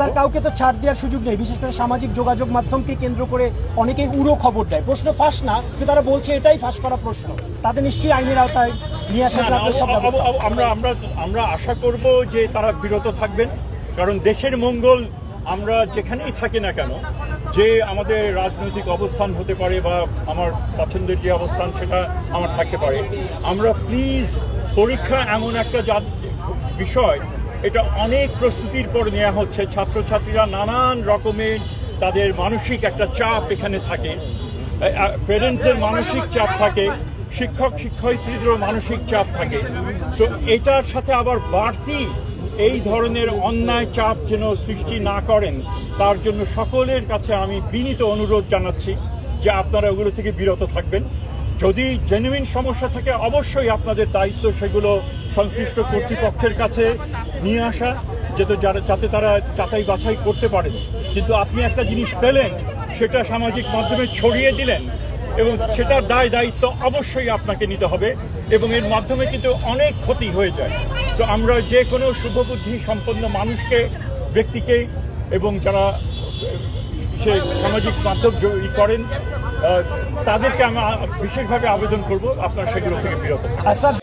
Sir কাউকে তো ছাড় দেওয়ার সুযোগ নেই, বিশেষ করে সামাজিক যোগাযোগ মাধ্যমকে কেন্দ্র করে অনেকেই উড়ো খবর দেয়। প্রশ্ন ফাঁস না, কিন্তু তারা বলছে এটাই ফাঁস করা প্রশ্ন, তাদের নিশ্চয়ই আইনের আওতায় নিয়ে আসা। আমরা আশা করব যে তারা বিরত থাকবেন, কারণ দেশের মঙ্গল আমরা যেখানেই থাকি না কেন, যে আমাদের রাজনৈতিক অবস্থান হতে পারে বা আমার পছন্দের যে অবস্থান সেটা আমার থাকতে পারে, আমরা প্লিজ পরীক্ষা এমন একটা বিষয়, এটা অনেক প্রস্তুতির পর নেওয়া হচ্ছে। ছাত্রছাত্রীরা নানান রকমের তাদের মানসিক একটা চাপ এখানে থাকে, প্যারেন্টসদের মানসিক চাপ থাকে, শিক্ষক শিক্ষয়িত্রীদেরও মানসিক চাপ থাকে। তো এটার সাথে আবার বাড়তি এই ধরনের অন্যায় চাপ যেন সৃষ্টি না করেন, তার জন্য সকলের কাছে আমি বিনীত অনুরোধ জানাচ্ছি যে আপনারা ওগুলো থেকে বিরত থাকবেন। যদি জেনুইন সমস্যা থাকে অবশ্যই আপনাদের দায়িত্ব সেগুলো সংশ্লিষ্ট কর্তৃপক্ষের কাছে নিয়ে আসা, যাতে তারা যাচাই বাছাই করতে পারেন। কিন্তু আপনি একটা জিনিস পেলেন, সেটা সামাজিক মাধ্যমে ছড়িয়ে দিলেন, এবং সেটার দায়িত্ব অবশ্যই আপনাকে নিতে হবে, এবং এর মাধ্যমে কিন্তু অনেক ক্ষতি হয়ে যায়। তো আমরা যে কোনো শুভবুদ্ধি সম্পন্ন মানুষকে, ব্যক্তিকে, এবং যারা সে সামাজিক মাধ্যম করেন তাদেরকে আমি বিশেষভাবে আবেদন করব আপনারা সেগুলো থেকে বিরত থাকুন।